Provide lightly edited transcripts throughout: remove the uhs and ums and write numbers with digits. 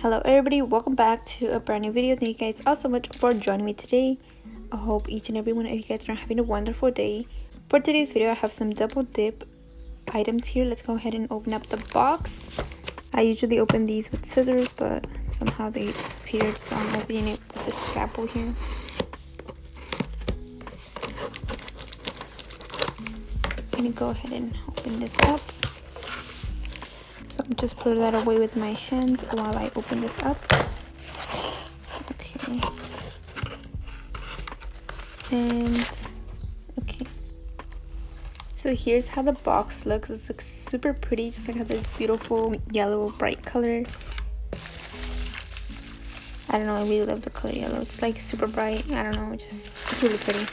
Hello everybody, welcome back to a brand new video. Thank you guys all so much for joining me today. I hope each and every one of you guys are having a wonderful day. For today's video, I have some double dip items here. Let's go ahead and open up the box. I usually open these with scissors, but somehow they disappeared, so I'm opening it with this scalpel here. I'm gonna go ahead and open this up. So I'm just put that away with my hand while I open this up. Okay. And okay. So here's how the box looks. It looks super pretty, just like this beautiful yellow bright color. I don't know, I really love the color yellow. It's like super bright. I don't know, it's really pretty.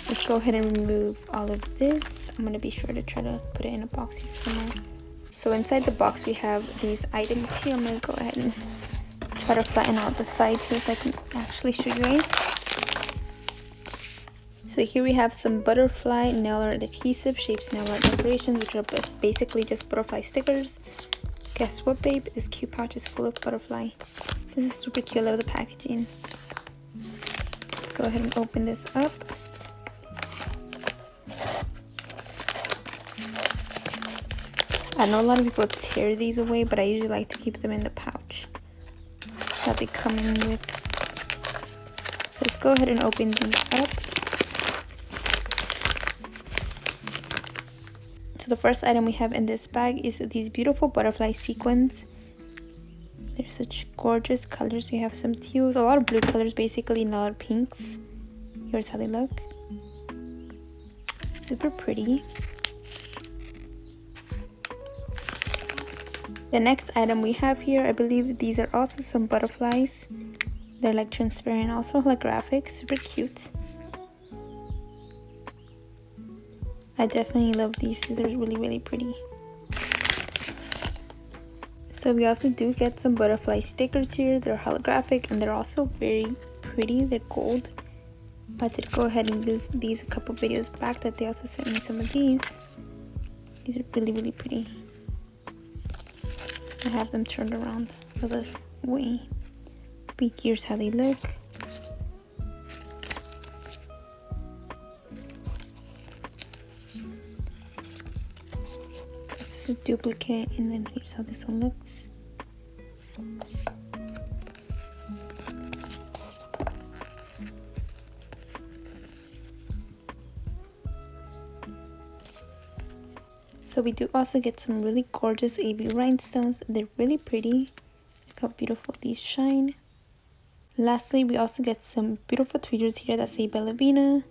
Let's go ahead and remove all of this. I'm gonna be sure to try to put it in a box here somewhere. So inside the box we have these items here. I'm going to go ahead and try to flatten out the sides here so I can actually show you guys. So here we have some butterfly nail art adhesive shapes nail art decorations, which are basically just butterfly stickers. Guess what, babe? This cute pouch is full of butterfly. This is super cute. I love the packaging. Let's go ahead and open this up. I know a lot of people tear these away, but I usually like to keep them in the pouch that they come in with. So let's go ahead and open these up. So the first item we have in this bag is these beautiful butterfly sequins. They're such gorgeous colors. We have some teals, a lot of blue colors basically, and a lot of pinks. Here's how they look. Super pretty. The next item we have here, I believe these are also some butterflies. They're like transparent, also holographic, super cute. I definitely love these. These are really pretty. So we also do get some butterfly stickers here. They're holographic and they're also very pretty. They're gold. I did go ahead and use these a couple videos back that they also sent me some of these. These are really pretty. I have them turned around the other way. But here's how they look. This is a duplicate, and then here's how this one looks. So we do also get some really gorgeous AB rhinestones. They're really pretty. Look how beautiful these shine. Lastly, we also get some beautiful tweezers here that say Bellavena.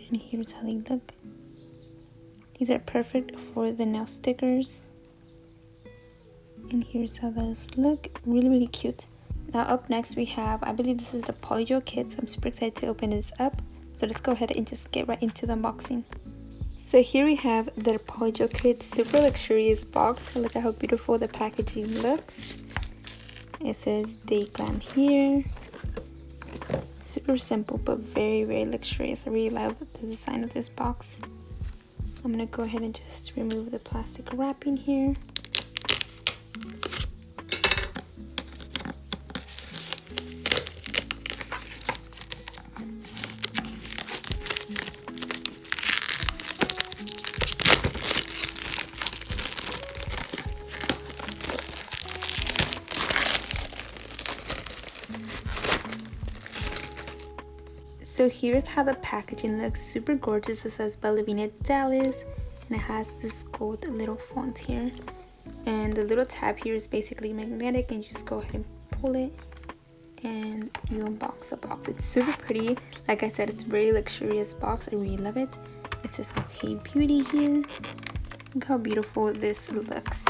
And here's how they look. These are perfect for the nail stickers. And here's how those look. Really cute. Now up next we have, I believe this is the Polygel kit. So I'm super excited to open this up. So let's go ahead and just get right into the unboxing. So here we have the Polygel kit, super luxurious box. Look at how beautiful the packaging looks. It says 𝚿𝚛𝚘𝚘𝚘𝚘 Glam here. Super simple but very luxurious. I really love the design of this box. I'm gonna go ahead and just remove the plastic wrapping here. So here's how the packaging looks. Super gorgeous. It says Bellavena Dallas, and it has this gold little font here. And the little tab here is basically magnetic, and you just go ahead and pull it, and you unbox the box. It's super pretty. Like I said, it's a very luxurious box. I really love it. It says "Hey Beauty" here. Look how beautiful this looks.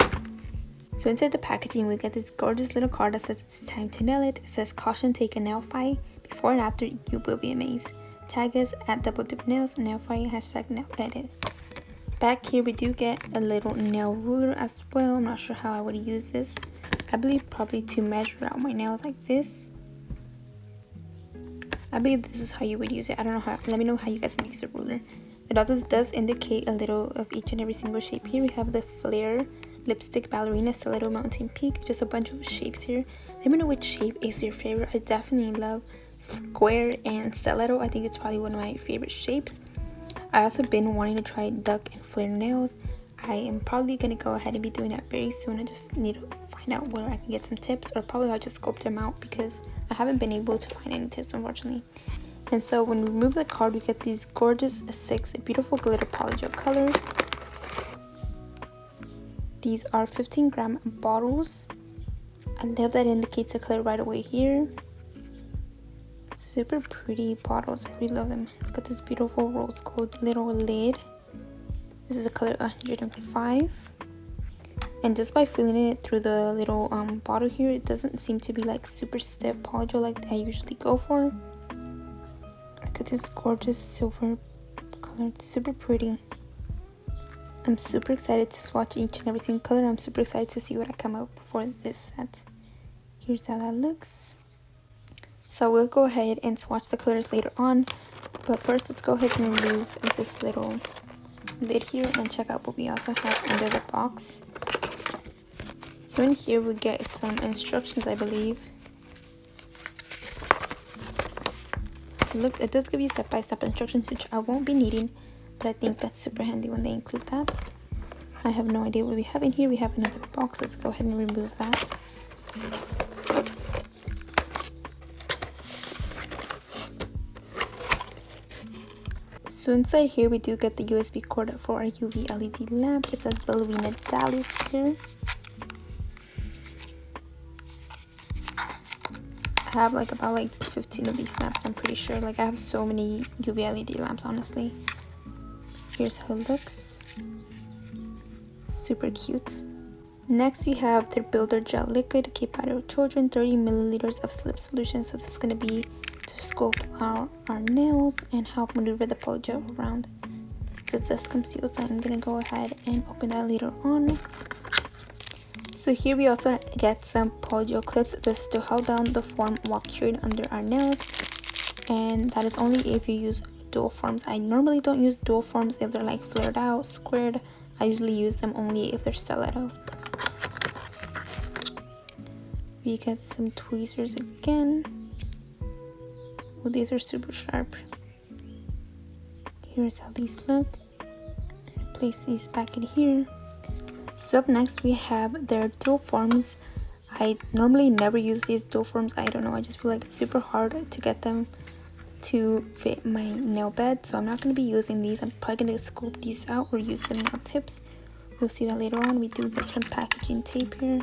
So inside the packaging, we get this gorgeous little card that says it's time to nail it. It says "Caution, take a nail file. Before and after, you will be amazed. Tag us at double dip nails, nail file, hashtag nail edit." Back here we do get a little nail ruler as well. I'm not sure how I would use this. I believe probably to measure out my nails like this. I believe this is how you would use it. I don't know how. Let me know how you guys would use a ruler. It also does indicate a little of each and every single shape. Here we have the flare Lipstick Ballerina Stiletto Mountain Peak. Just a bunch of shapes here. Let me know which shape is your favorite. I definitely love square and stiletto. I think it's probably one of my favorite shapes. I also been wanting to try duck and flare nails. I am probably going to go ahead and be doing that very soon. I just need to find out where I can get some tips, or probably I'll just sculpt them out because I haven't been able to find any tips, unfortunately. And so when we remove the card, we get these gorgeous 6 beautiful glitter polygel colors. These are 15-gram bottles. I love that it indicates the color right away here. Super pretty bottles. I really love them. Look at this beautiful rose gold little lid. This is a color 105. And just by feeling it through the little bottle here, it doesn't seem to be like super stiff polygel like I usually go for. Look at this gorgeous silver color. It's super pretty. I'm super excited to swatch each and every single color. I'm super excited to see what I come up for this set. Here's how that looks. So we'll go ahead and swatch the colors later on, but first let's go ahead and remove this little lid here and check out what we also have under the box. So in here we get some instructions, I believe. It does give you step-by-step instructions, which I won't be needing, but I think that's super handy when they include that. I have no idea what we have in here. We have another box. Let's go ahead and remove that. So inside here we do get the USB cord for our UV LED lamp. It says Bellavena Glam here. I have about 15 of these lamps, I'm pretty sure. I have so many UV LED lamps, honestly. Here's how it looks. Super cute. Next we have their Builder Gel Liquid to keep out of children, 30 milliliters of slip solution. So this is going to be to sculpt our nails and help maneuver the polygel around. It says concealed, so I'm going to go ahead and open that later on. So here we also get some polygel clips. This is to hold down the form while curing under our nails, and that is only if you use dual forms. I normally don't use dual forms if they're flared out, squared. I usually use them only if they're stiletto. We get some tweezers again. Oh, these are super sharp. Here's how these look. Place these back in here. So up next we have their dual forms. I normally never use these dual forms. I don't know, I just feel like it's super hard to get them to fit my nail bed, so I'm not going to be using these. I'm probably going to scoop these out or use some nail tips. We'll see that later on. We do get some packaging tape here.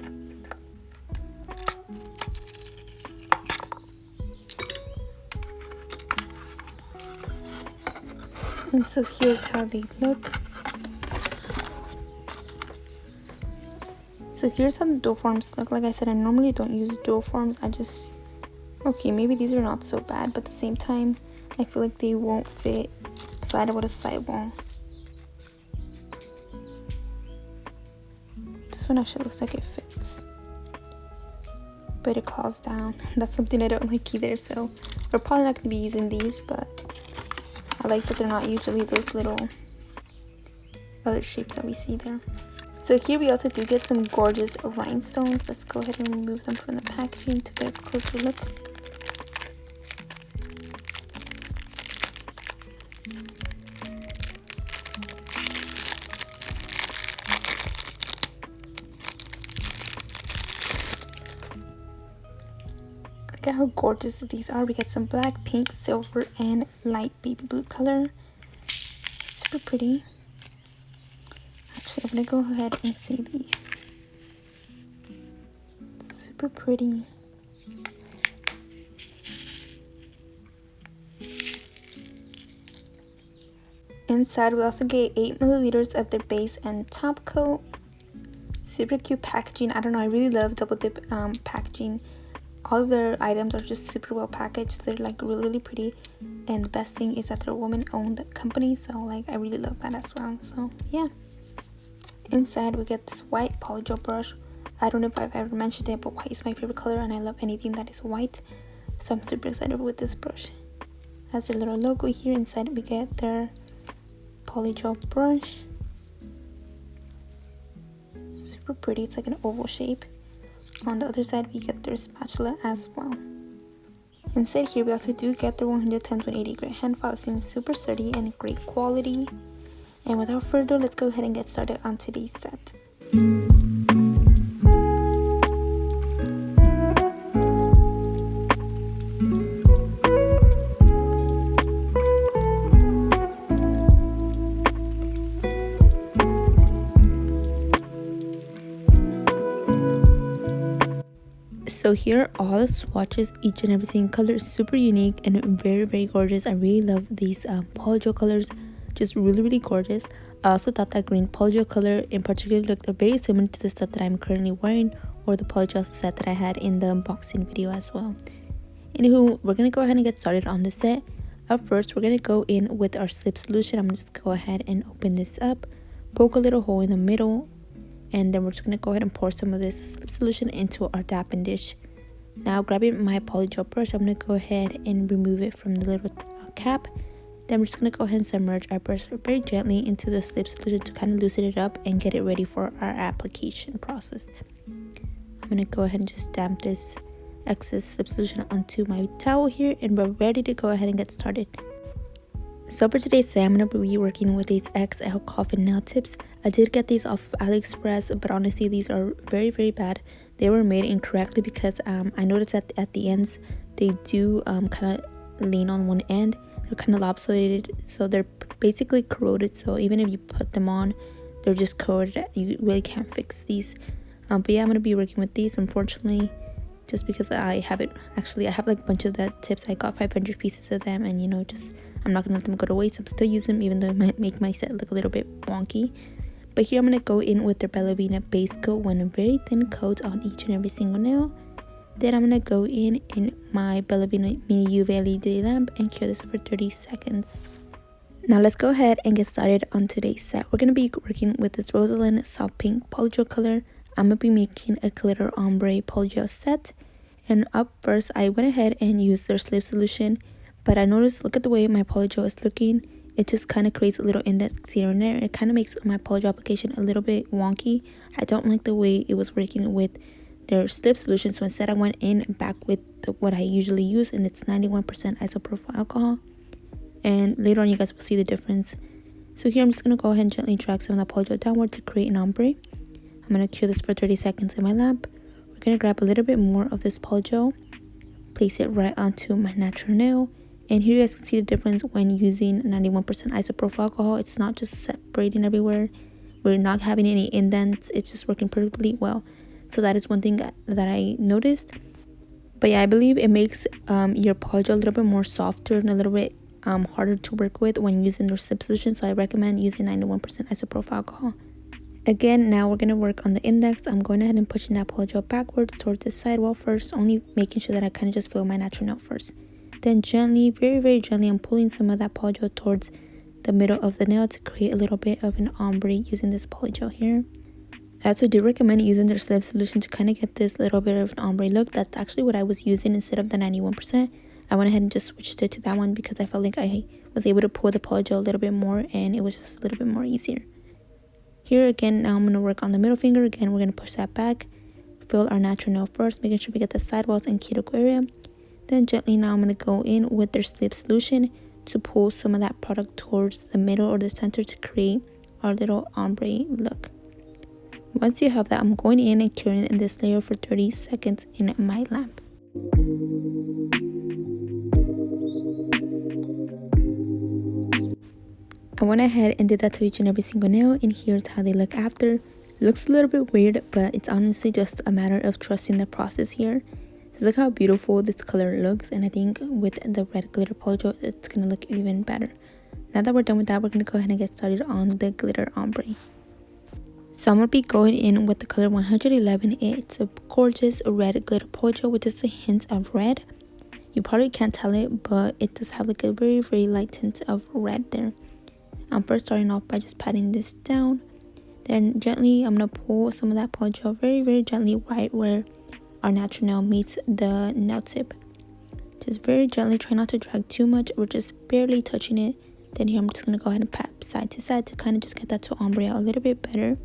And so here's how they look. So here's how the dual forms look. Like I said, I normally don't use dual forms. Okay, maybe these are not so bad, but at the same time, I feel like they won't fit side with a sidewall. This one actually looks like it fits, but it claws down. That's something I don't like either, so we're probably not going to be using these, but I like that they're not usually those little other shapes that we see there. So here we also do get some gorgeous rhinestones. Let's go ahead and remove them from the packaging to get a closer look. Look at how gorgeous these are. We get some black, pink, silver, and light baby blue color. Super pretty. Actually, I'm gonna go ahead and see these. Super pretty. Inside, we also get 8 milliliters of their base and top coat. Super cute packaging. I don't know, I really love double dip packaging. All of their items are just super well packaged. They're really pretty, and the best thing is that they're a woman-owned company, so I really love that as well. So yeah. Inside we get this white polygel brush. I don't know if I've ever mentioned it, but white is my favorite color and I love anything that is white, so I'm super excited with this brush. Has their little logo here. Inside we get their polygel brush. super pretty. It's like an oval shape. On the other side, we get their spatula as well. Inside here, we also do get the 110/180 grit hand file. Seems super sturdy and great quality. And without further ado, let's go ahead and get started on today's set. So here are all the swatches. Each and every single color is super unique and very gorgeous. I really love these polygel colors, just really gorgeous. I also thought that green polygel color in particular looked very similar to the set that I'm currently wearing, or the polygel set that I had in the unboxing video as well. Anywho, we're gonna go ahead and get started on the set. Up first, we're gonna go in with our slip solution. I'm gonna just go ahead and open this up, poke a little hole in the middle, and then we're just going to go ahead and pour some of this slip solution into our dapping dish. Now, grabbing my polygel brush, I'm going to go ahead and remove it from the little cap. Then we're just going to go ahead and submerge our brush very gently into the slip solution to kind of loosen it up and get it ready for our application process. I'm going to go ahead and just damp this excess slip solution onto my towel here, and we're ready to go ahead and get started. So for today's set, I'm going to be working with these XL coffin nail tips. I did get these off of AliExpress, but honestly these are very bad. They were made incorrectly because I noticed that at the ends they do kind of lean on one end. They're kind of lopsided, so they're basically corroded. So even if you put them on, they're just corroded. You really can't fix these. But yeah, I'm going to be working with these, unfortunately, just because I have like a bunch of the tips. I got 500 pieces of them, and you know, just I'm not gonna let them go to waste. I'm still using them, even though it might make my set look a little bit wonky. But here I'm gonna go in with the Bellavena base coat, one very thin coat on each and every single nail. Then I'm gonna go in my Bellavena mini UV LED lamp and cure this for 30 seconds. Now let's go ahead and get started on today's set. We're gonna be working with this Rosalind soft pink polygel color. I'm gonna be making a glitter ombre polygel set. And up first, I went ahead and used their slip solution. But I noticed, look at the way my polygel is looking. It just kind of creates a little index here and there. It kind of makes my polygel application a little bit wonky. I don't like the way it was working with their slip solution. So instead I went in and back with what I usually use, and it's 91% isopropyl alcohol. And later on you guys will see the difference. So here I'm just going to go ahead and gently drag some of that polygel downward to create an ombre. I'm going to cure this for 30 seconds in my lamp. We're going to grab a little bit more of this polygel, place it right onto my natural nail. And here you guys can see the difference when using 91% isopropyl alcohol. It's not just separating everywhere. We're not having any indents. It's just working perfectly well. So that is one thing that I noticed. But yeah, I believe it makes your polygel a little bit more softer and a little bit harder to work with when using their slip solution. So I recommend using 91% isopropyl alcohol. Again, now we're going to work on the index. I'm going ahead and pushing that polygel backwards towards the sidewall first, only making sure that I kind of just fill my natural nail first. Then gently, very gently, I'm pulling some of that polygel towards the middle of the nail to create a little bit of an ombre using this polygel here. I also do recommend using their slip solution to kind of get this little bit of an ombre look. That's actually what I was using instead of the 91%. I went ahead and just switched it to that one because I felt like I was able to pull the polygel a little bit more, and it was just a little bit more easier. Here again, now I'm going to work on the middle finger. Again, we're going to push that back, fill our natural nail first, making sure we get the sidewalls and cuticle area. Then gently now I'm going to go in with their slip solution to pull some of that product towards the middle or the center to create our little ombre look. Once you have that, I'm going in and curing in this layer for 30 seconds in my lamp. I went ahead and did that to each and every single nail, and here's how they look after. Looks a little bit weird, but it's honestly just a matter of trusting the process here. So look how beautiful this color looks, and I think with the red glitter polygel it's gonna look even better. Now that we're done with that, we're gonna go ahead and get started on the glitter ombre. So I'm gonna be going in with the color 111. It's a gorgeous red glitter polygel with just a hint of red. You probably can't tell it, but it does have like a very light tint of red there. I'm first starting off by just patting this down. Then gently I'm gonna pull some of that polygel very gently right where our natural nail meets the nail tip. Just very gently, try not to drag too much. We're just barely touching it. Then here I'm just gonna go ahead and pat side to side to kind of just get that to ombre out a little bit better.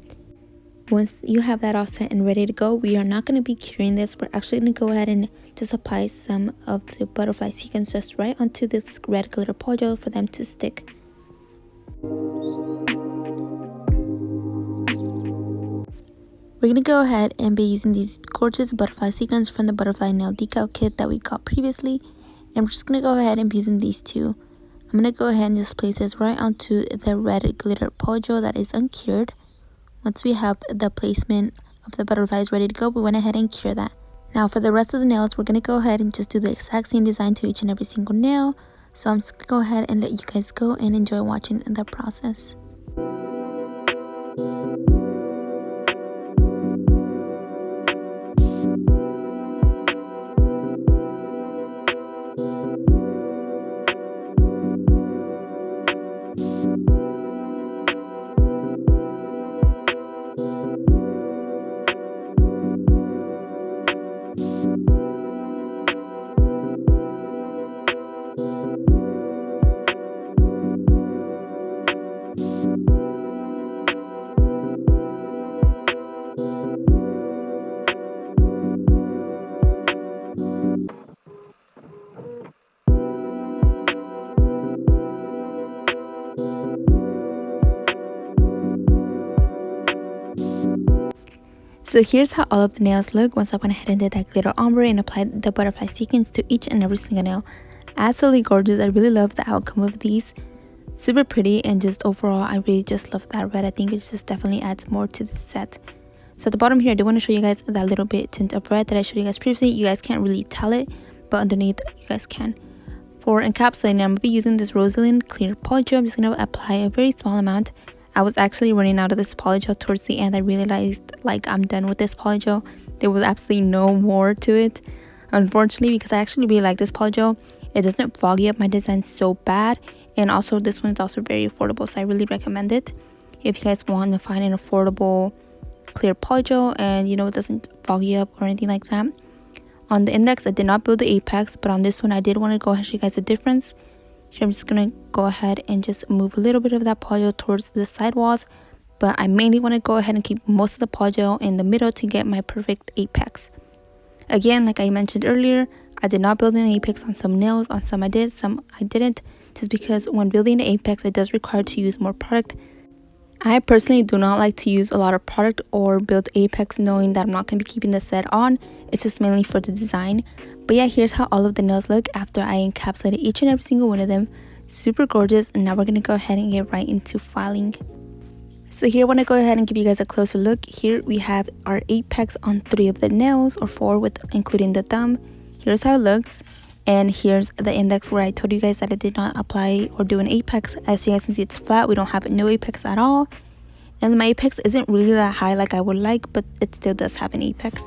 Once you have that all set and ready to go, we are not going to be curing this. We're actually going to go ahead and just apply some of the butterfly sequins just right onto this red glitter polygel for them to stick. We're going to go ahead and be using these gorgeous butterfly sequins from the butterfly nail decal kit that we got previously. And we're just going to go ahead and be using these two. I'm going to go ahead and just place this right onto the red glitter polygel that is uncured. Once we have the placement of the butterflies ready to go, we went ahead and cure that. Now for the rest of the nails, we're going to go ahead and just do the exact same design to each and every single nail. So I'm just going to go ahead and let you guys go and enjoy watching the process. So here's how all of the nails look once I went ahead and did that glitter ombre and applied the butterfly sequins to each and every single nail. Absolutely gorgeous. I really love the outcome of these. Super pretty, and just overall I really just love that red. I think it just definitely adds more to the set. So at the bottom here, I do want to show you guys that little bit tint of red that I showed you guys previously. You guys can't really tell it, but underneath you guys can. For encapsulating, I'm going to be using this Rosaline clear polygel. I'm just going to apply a very small amount. I was actually running out of this polygel towards the end. I realized like I'm done with this polygel. There was absolutely no more to it, unfortunately, because I actually really like this polygel. It doesn't foggy up my design so bad, and also this one is also very affordable, so I really recommend it if you guys want to find an affordable clear polygel and you know it doesn't foggy up or anything like that. On the index I did not build the apex, but on this one I did want to go ahead and show you guys the difference. Here I'm just gonna go ahead and just move a little bit of that polygel towards the side walls, but I mainly want to go ahead and keep most of the polygel in the middle to get my perfect apex. Again, like I mentioned earlier, I did not build an apex on some nails. On some I did, some I didn't, just because when building the apex it does require to use more product. I personally do not like to use a lot of product or build apex knowing that I'm not going to be keeping the set on. It's just mainly for the design. But yeah, here's how all of the nails look after I encapsulated each and every single one of them. Super gorgeous. And now we're going to go ahead and get right into filing. So here I want to go ahead and give you guys a closer look. Here we have our apex on 3 of the nails, or 4 with including the thumb. Here's how it looks. And here's the index where I told you guys that I did not apply or do an apex. As you guys can see, it's flat. We don't have no apex at all. And my apex isn't really that high like I would like, but it still does have an apex.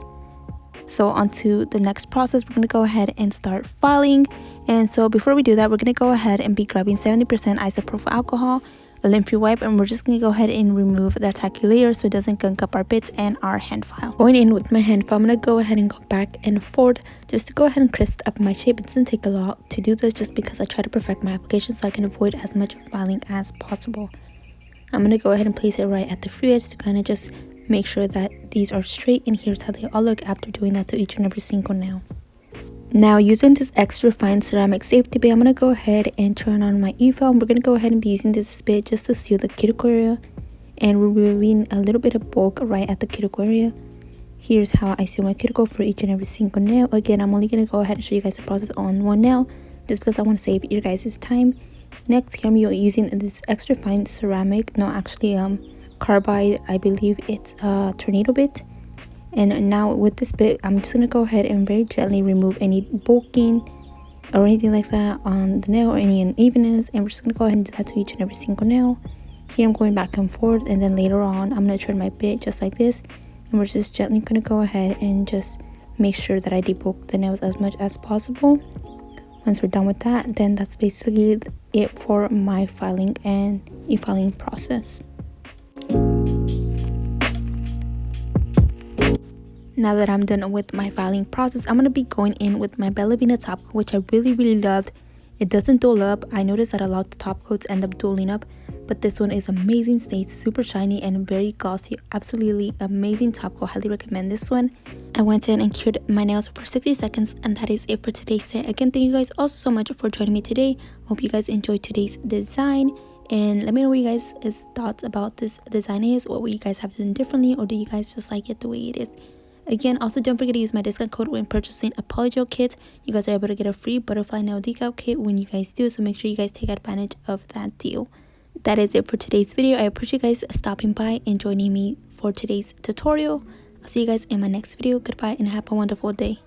So on to the next process, we're going to go ahead and start filing. And so before we do that, we're going to go ahead and be grabbing 70% isopropyl alcohol, a lint-free wipe, and we're just going to go ahead and remove that tacky layer so it doesn't gunk up our bits and our hand file. Going in with my hand file, I'm going to go ahead and go back and forth just to go ahead and crisp up my shape. It doesn't take a lot to do this just because I try to perfect my application so I can avoid as much filing as possible. I'm going to go ahead and place it right at the free edge to kind of just make sure that these are straight, and here's how they all look after doing that to each and every single nail. Now using this extra fine ceramic safety bit, I'm going to go ahead and turn on my eval. We're going to go ahead and be using this bit just to seal the cuticle area and removing a little bit of bulk right at the cuticle area. Here's how I seal my cuticle for each and every single nail. Again, I'm only going to go ahead and show you guys the process on one nail just because I want to save your guys' time. Next, here I'm using this extra fine ceramic, no actually carbide, I believe it's a tornado bit. And now with this bit, I'm just going to go ahead and very gently remove any bulking or anything like that on the nail or any unevenness, and we're just going to go ahead and do that to each and every single nail. Here I'm going back and forth, and then later on I'm going to turn my bit just like this, and we're just gently going to go ahead and just make sure that I debulk the nails as much as possible. Once we're done with that, then that's basically it for my filing and e-filing process. Now that I'm done with my filing process, I'm going to be going in with my Bellavena top coat, which I really loved. It doesn't dull up. I noticed that a lot of top coats end up dulling up, but this one is amazing. Stays super shiny and very glossy. Absolutely amazing top coat. Highly recommend this one. I went in and cured my nails for 60 seconds, and that is it for today's set. Again, thank you guys also so much for joining me today. Hope you guys enjoyed today's design, and let me know what you guys' thoughts about this design is. What would you guys have done differently, or do you guys just like it the way it is? Again, also don't forget to use my discount code when purchasing a Polygel kit. You guys are able to get a free butterfly nail decal kit when you guys do, so make sure you guys take advantage of that deal. That is it for today's video. I appreciate you guys stopping by and joining me for today's tutorial. I'll see you guys in my next video. Goodbye and have a wonderful day.